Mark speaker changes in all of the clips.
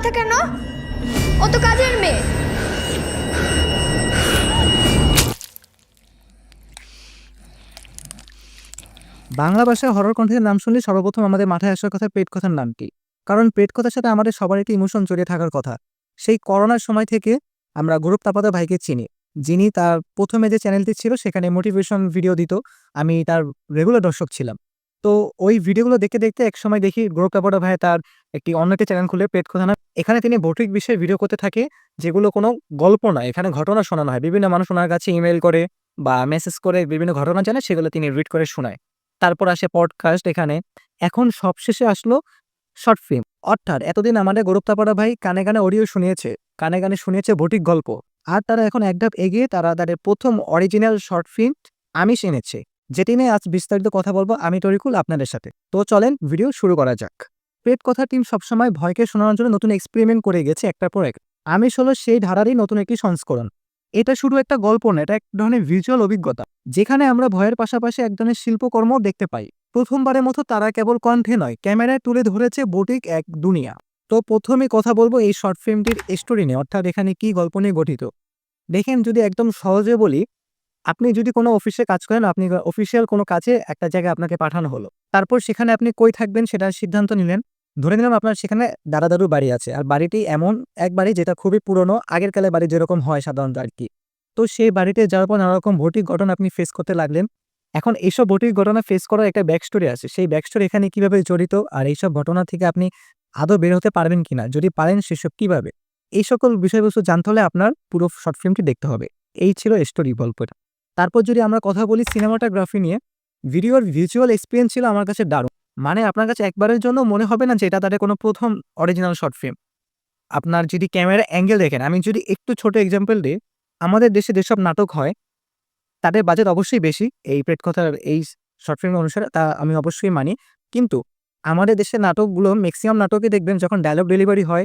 Speaker 1: কথা কেন? ও তো কাজের মেয়ে।
Speaker 2: বাংলা ভাষায় হরর কন্টেন্টের নাম শুনলে সর্বপ্রথম আমাদের মাথায় আসার কথা পেট কথার নাম কি? কারণ পেট কথার সাথে আমাদের সবার একটি ইমোশন জড়িয়ে থাকার কথা। সেই করোনার সময় থেকে আমরা গৌরব তাপাদা ভাইকে চিনি। যিনি তার ১ম এ যে চ্যানেলটি ছিল সেখানে মোটিভেশন ভিডিও দিত। আমি তার রেগুলার দর্শক ছিলাম। তো ওই ভিডিওগুলো দেখতে, দেখতে একসময় দেখি গৌরব তাপাদা ভাই তার একটি অন্য একটি চ্যানেল খুলে পেট কথা নাম। এখানে তিনি ভৌতিক বিষয়ে ভিডিও করতে থাকে, যেগুলো কোনো গল্প নয়, এখানে ঘটনা শোনানো হয়। বিভিন্ন মানুষ উনার কাছে ইমেইল করে বা মেসেজ করে বিভিন্ন ঘটনা জানায়, সেগুলো তিনি রিড করে শোনায়। তারপর আসে পডকাস্ট এখানে। এখন সবশেষে আসলো শর্ট ফিল্ম। অর্থাৎ এতদিন আমাদের গৌরব তাপাড়া ভাই কানে, কানে অডিও শুনিয়েছে, কানে, কানে শুনিয়েছে ভৌতিক গল্প। আর তারা এখন এক ধাপ এগিয়ে তারা তাদের ১ম অরিজিনাল শর্ট ফিল্ম আমিষ এনেছে। যেটি নিয়ে আজ বিস্তারিত কথা বলব আমি তরিকুল আপনাদের সাথে। তো চলেন ভিডিও শুরু করা যাক। পেট কথা টিম সবসময় ভয়কে শোনানোর জন্য নতুন এক্সপেরিমেন্ট করে গেছে একটার পর এক। আমিষ হলো সেই ধারারই নতুন একটি সংস্করণ। এটা শুধু একটা গল্প না, এটা এক ধরনের ভিজুয়াল অভিজ্ঞতা। যেখানে আমরা ভয়ের পাশাপাশি এক ধরনের শিল্পকর্মও দেখতে পাই। প্রথমবারের মতো তারা কেবল কণ্ঠে নয়, ক্যামেরায় তুলে ধরেছে ভৌতিক এক দুনিয়া। তো প্রথমে কথা বলবো এই শর্ট ফিল্মটির স্টোরি নিয়ে, অর্থাৎ এখানে কি গল্প নিয়ে গঠিত। দেখেন, যদি একদম সহজে বলি, আপনি যদি কোনো অফিসে কাজ করেন, আপনি অফিসিয়াল কোনো কাজে একটা জায়গায় আপনাকে পাঠানো হলো। তারপর সেখানে আপনি কই থাকবেন সেটার সিদ্ধান্ত নিলেন। ধরে নিলাম আপনার সেখানে দাদা-দাদুর বাড়ি আছে। আর বাড়িটি এমন এক বাড়ি যেটা খুবই পুরনো, আগের কালের বাড়ি যেরকম হয় সাধারণত আরকি। তো সেই বাড়িতে যাওয়ার পর নানারকম ভৌতিক ঘটনা আপনি ফেস করতে লাগলেন। এখন এইসব ভৌতিক ঘটনা ফেস করার একটা ব্যাক স্টোরি আছে। সেই ব্যাক স্টোরি এখানে কিভাবে জড়িত আর এইসব ঘটনা থেকে আপনি আদৌ বের হতে পারবেন কিনা? যদি পারেন সেসব কিভাবে? এই সকল বিষয়বস্তু জানতে হলে আপনার পুরো শর্ট ফিল্মটি দেখতে হবে। এই ছিল স্টোরি গল্পটা। তারপর যদি আমরা কথা বলি সিনেমাটোগ্রাফি নিয়ে, ভিডিওর ভিজুয়াল এক্সপেরিয়েন্স ছিল আমার কাছে দারুণ। মানে আপনার কাছে একবারের জন্য মনে হবে না যে এটা তাদের কোনো ১ম অরিজিনাল শর্ট ফিল্ম। আপনার যদি ক্যামেরা অ্যাঙ্গেল দেখেন, আমি যদি একটু ছোট এক্সাম্পল দেই, আমাদের দেশে যেসব নাটক হয় তাদের বাজেট অবশ্যই বেশি এই প্রেটকথার এই শর্ট ফিল্ম অনুসারে, তা আমি অবশ্যই মানি। কিন্তু আমাদের দেশের নাটকগুলো মেক্সিমাম নাটকে দেখবেন যখন ডায়ালগ ডেলিভারি হয়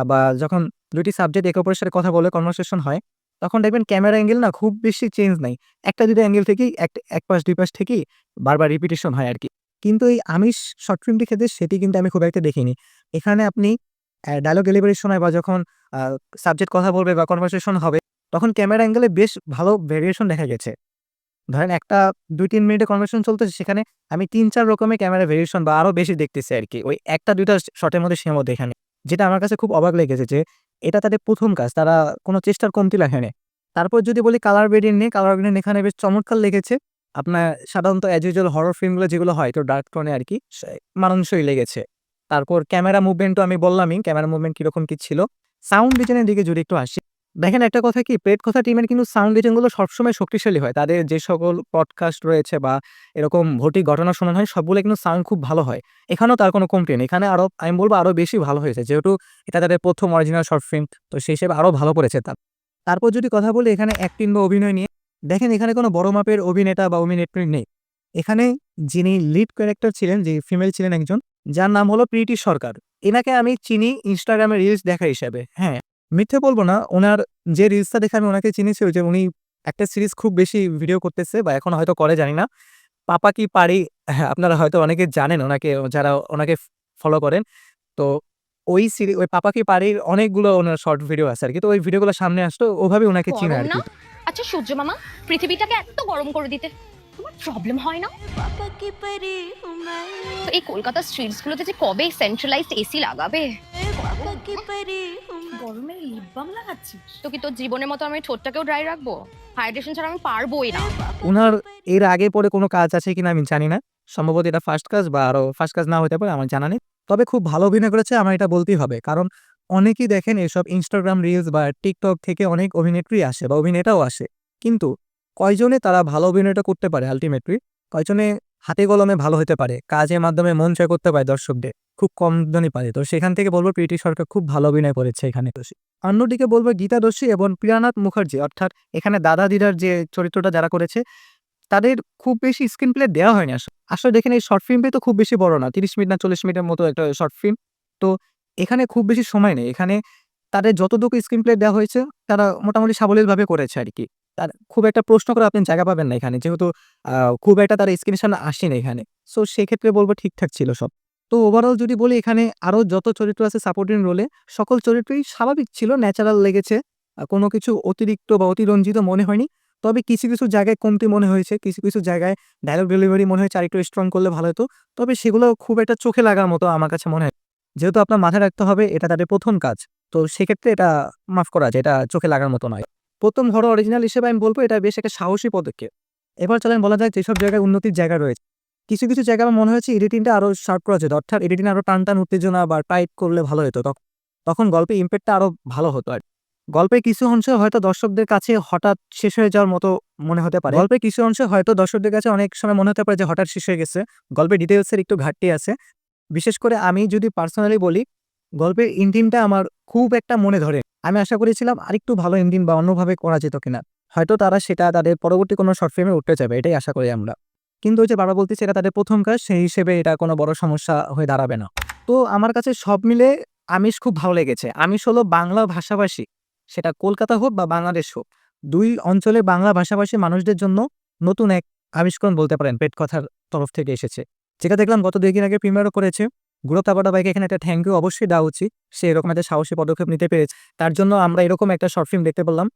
Speaker 2: বা যখন ২ টি সাবজেক্ট একে অপরের সাথে কথা বলে কনভারসেশন হয়, তখন দেখবেন ক্যামেরা অ্যাঙ্গেল না খুব বেশি চেঞ্জ নাই। ১টা ২টা অ্যাঙ্গেল থেকেই এক পাশ ২ পাশ থেকেই বারবার রিপিটিশন হয় আরকি। কিন্তু এই আমিষ শর্ট ফিল্মটির ক্ষেত্রে সেটি কিন্তু আমি খুব একটা দেখিনি। এখানে আপনি ডায়ালগ ডেলিভারির সময় বা যখন আ সাবজেক্ট কথা বলবে বা কনভারসেশন হবে, তখন ক্যামেরা অ্যাঙ্গেলে বেশ ভালো ভেরিয়েশন দেখা গেছে। ধরেন একটা ২-৩ মিনিটের কনভারসেশন চলতেছে, সেখানে আমি ৩-৪ রকমের ক্যামেরা ভেরিয়েশন বা আরো বেশি দেখতেছি আরকি। ওই ১টা ২টা শটের মধ্যে সীমাবদ্ধ এখানে। যেটা আমার কাছে খুব অবাক লেগেছে যে এটা তাদের ১ম কাজ। তারা কোন চেষ্টার কমতি রাখেনি। তারপর যদি বলি কালার গ্রেডিং নিয়ে, কালার গ্রেডিং এখানে বেশ চমৎকার লেগেছে। আপনার সাধারণত অ্যাজ ইউজুয়াল হরর ফিল্মগুলো যেগুলো হয় একটু ডার্ক টোনে আরকি, মানানসই লেগেছে। তারপর ক্যামেরা মুভমেন্ট তো আমি বললামই, ক্যামেরা মুভমেন্ট কিরকম কি ছিল। সাউন্ড ডিজাইন এর দিকে যদি একটু আসি, দেখেন একটা কথা কি, প্রেট কথা টিমের কিন্তু সাউন্ড ডিজাইন গুলো সবসময় শক্তিশালী হয়। তাদের যে সকল পডকাস্ট রয়েছে বা এরকম ভৌতিক ঘটনা শোনানো হয় সবগুলো কিন্তু সাউন্ড খুব ভালো হয়। এখানেও তার কোনো কমতি নেই। এখানে আরো আমি বলব আরো বেশি ভালো হয়েছে। যেহেতু এটা তাদের ১ম অরিজিনাল শর্ট ফিল্ম, তো সেই হিসেবে আরো ভালো করেছে তারা। তারপর যদি কথা বলি এখানে অ্যাক্টিং বা অভিনয় নিয়ে, দেখেন এখানে কোনো বড় মাপের অভিনেতা বা অভিনেত্রী নেই। এখানে যিনি লিড ক্যারেক্টার ছিলেন, যে ফিমেল ছিলেন একজন, যার নাম হলো প্রীতি সরকার। এনাকে আমি চিনি Instagram এ রিলস দেখা হিসাবে। হ্যাঁ, মিথ্যে বলব না, উনার যে রিলসটা দেখে আমি উনাকে চিনেছি, ওই যে উনি একটা সিরিজ খুব বেশি ভিডিও করতেছে বা এখন হয়তো করে জানি না। পাপা কি পারি? হ্যাঁ, আপনারা হয়তো অনেকে জানেন ওনাকে, যারা ওনাকে ফলো করেন। তো ওই পাপা কি পারির অনেকগুলো ওনার শর্ট ভিডিও আছে আরকি। তো ওই ভিডিওগুলো সামনে আসতো, ওভাবে উনাকে চিনা
Speaker 1: গরম না?
Speaker 2: আরকি।
Speaker 1: আচ্ছা সূর্য মামা, পৃথিবীটাকে এত গরম করে দিতে তোমার প্রবলেম হয় না? তো এই কলকাতার স্ট্রিটস গুলোতে যে কবে সেন্ট্রালাইজড এসি লাগাবে? গরমে লিপ বাম লাগাচ্ছিস? তো কি তোর জীবনের মতো আমি ঠোঁটটাকেও ড্রাই রাখবো? হাইড্রেশন ছাড়া আমি পারবোই না।
Speaker 2: উনার এর আগে পরে কোনো কাজ আছে কিনা আমি জানি না। সম্ভবত এটা ফার্স্ট কাজ বা আরো ফার্স্ট কাজ না হইতে পারে, আমার জানা নেই। তবে খুব ভালো অভিনয় করেছে, আমার এটা বলতেই হবে। কারণ অনেকেই দেখেন এসব Instagram রিলস বা TikTok থেকে অনেক অভিনেত্রী আসে বা অভিনেতাও আসে। কিন্তু কয়জনে তারা ভালো অভিনয়টা করতে পারে আল্টিমেটলি? কয়জনে হাতে কলমে ভালো হতে পারে? কাজের মাধ্যমে মন জয় করতে পারে দর্শকদের? খুব কম জনই পারে। তো সেখান থেকে বলব প্রীতি সরকার খুব ভালো অভিনয় করেছে এখানে। অন্যদিকে বলব গীতা দোষী এবং প্রিয়ানাথ মুখার্জি, অর্থাৎ এখানে দাদা-দিদার যে চরিত্রটা যারা করেছে, তাদের খুব বেশি স্ক্রিন প্লে দেওয়া হয়নি আসলে দেখেন এই শর্ট ফিল্মটি তো খুব বেশি বড় না। ৩০ মিনিট না ৪০ মিনিটের মতো একটা শর্ট ফিল্ম। তো এখানে খুব বেশি সময় নেই। এখানে তাদের যতটুকু স্ক্রিন প্লে দেওয়া হয়েছে তারা মোটামুটি সাবলীলভাবে করেছে আরকি। তার খুব একটা প্রশ্ন করার আপনি জায়গা পাবেন না এখানে। যেহেতু আ খুব একটা তারা স্ক্রিনের সামনে আসেনি এখানে। সো সেক্ষেত্রে বলব ঠিকঠাক ছিল সব। তো ওভারঅল যদি বলি এখানে আরও যত চরিত্র আছে সাপোর্টিং রোলে সকল চরিত্রই স্বাভাবিক ছিল, ন্যাচারাল লেগেছে। কোনো কিছু অতিরিক্ত বা অতিরঞ্জিত মনে হয়নি। তবে কিছু, কিছু জায়গায় কমতি মনে হয়েছে। কিছু, কিছু জায়গায় ডায়ালগ ডেলিভারি মনে হয়েছে আরেকটু স্ট্রং করলে ভালো হতো। তবে সেগুলো খুব একটা চোখে লাগার মতো আমার কাছে মনে হয়। যেহেতু আপনার মাথায় রাখতে হবে এটা তাদের ১ম কাজ। তো সেক্ষেত্রে এটা মাফ করা যায়, এটা চোখে লাগার মতো নয়। ১ম হরর অরিজিনাল হিসেবে আমি বলব এটা বেশ একটা সাহসী পদক্ষেপ। এবার চলেন বলা যাক যেসব জায়গায় উন্নতির জায়গা রয়েছে। কিছু, কিছু জায়গায় আমার মনে হয়েছে এডিটিংটা আরও শার্প করা যেত। অর্থাৎ এডিটিং আরও টান উত্তেজনা বা টাইট করলে ভালো হতো। তখন গল্পের ইমপ্যাক্টটা আরও ভালো হতো আরকি। গল্পের কিছু অংশ হয়তো দর্শকদের কাছে হঠাৎ শেষ হয়ে যাওয়ার মতো মনে হতে পারে। গল্পের কিছু অংশ হয়তো দর্শকদের কাছে অনেক সময় মনে হতে পারে যে হঠাৎ শেষ হয়ে গেছে। গল্পের ডিটেইলসের একটু ঘাটতি আছে। বিশেষ করে আমি যদি পার্সোনালি বলি, গল্পের এন্ডিংটা আমার খুব একটা মনে ধরে। আমি আশা করেছিলাম আরেকটু ভালো এন্ডিং বা অন্যভাবে করা যেত কিনা। হয়তো তারা সেটা তাদের পরবর্তী কোনো শর্ট ফিল্মে উঠতে চাইবে, এটাই আশা করি আমরা। কিন্তু ওই যে বারবার বলতেছি এটা তাদের ১ম কাজ, সেই হিসেবে এটা কোনো বড় সমস্যা হয়ে দাঁড়াবে না। তো আমার কাছে সব মিলে আমিষ খুব ভালো লেগেছে। আমিষ হলো বাংলা ভাষাভাষী, সেটা কলকাতা হোক বা বাংলাদেশ হোক, ২ অঞ্চলে বাংলা ভাষাভাষী মানুষদের জন্য নতুন এক আবিষ্করণ বলতে পারেন পেট কথার তরফ থেকে এসেছে। যেটা দেখলাম গত ২ দিন আগে প্রিমিয়ারও করেছে। গুরু তাবাটা ভাইকে এখানে একটা থ্যাংক ইউ অবশ্যই দেওয়া উচিত। সে এরকম একটা সাহসী পদক্ষেপ নিতে পেরেছে। তার জন্য আমরা এরকম একটা শর্ট ফিল্ম দেখতে পেলাম।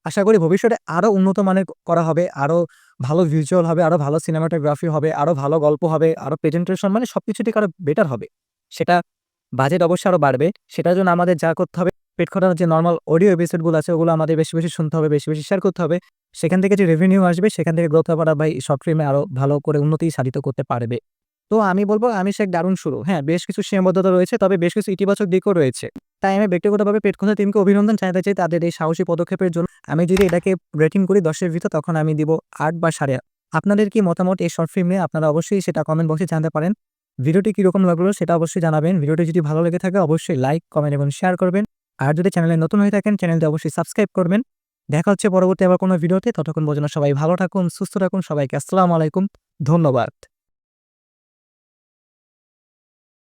Speaker 2: আশা করি ভবিষ্যতে আরও উন্নত মানের করা হবে, আরও ভালো ভিজুয়াল হবে, আরও ভালো সিনেমাটোগ্রাফি হবে, আরও ভালো গল্প হবে, আরও প্রেজেন্টেশন মানে সবকিছু থেকে আরও বেটার হবে। সেটা বাজেট অবশ্যই আরও বাড়বে। সেটার জন্য আমাদের যা করতে হবে, পেট খোটার যে নরমাল অডিও এপিসোডগুলো আছে ওগুলো আমাদের বেশি, বেশি শুনতে হবে, বেশি, বেশি শেয়ার করতে হবে। সেখান থেকে যে রেভিনিউ আসবে সেখান থেকে গ্রোথ হবার ভাই শর্ট ফিল্মে আরও ভালো করে উন্নতি সাধিত করতে পারবে। তো আমি বলব আমিষ এক দারুণ শুরু। হ্যাঁ, বেশ কিছু সীমাবদ্ধতা রয়েছে, তবে বেশ কিছু ইতিবাচক দিকও রয়েছে। তাই আমি ব্যক্তিগতভাবে পেট কথা টিমকে অভিনন্দন জানাতে চাই তাদের এই সাহসী পদক্ষেপের জন্য। আমি যদি এটাকে রেটিং করি ১০ এর ভিতর তখন আমি দিব ৮ বা ৮.৫। আপনাদের কি মতামত এই শর্ট ফিল্ম নিয়ে? আপনারা অবশ্যই সেটা কমেন্ট বক্সে জানাতে পারেন। ভিডিওটি কিরকম লাগলো সেটা অবশ্যই জানাবেন। ভিডিওটি যদি ভালো লেগে থাকে অবশ্যই লাইক, কমেন্ট এবং শেয়ার করবেন। আর যদি চ্যানেলে নতুন হয়ে থাকেন চ্যানেলটি অবশ্যই সাবস্ক্রাইব করবেন। দেখা হচ্ছে পরবর্তী আবার কোনো ভিডিওতে। ততক্ষণ পর্যন্ত সবাই ভালো থাকুন, সুস্থ থাকুন। সবাইকে আসসালামু আলাইকুম। ধন্যবাদ।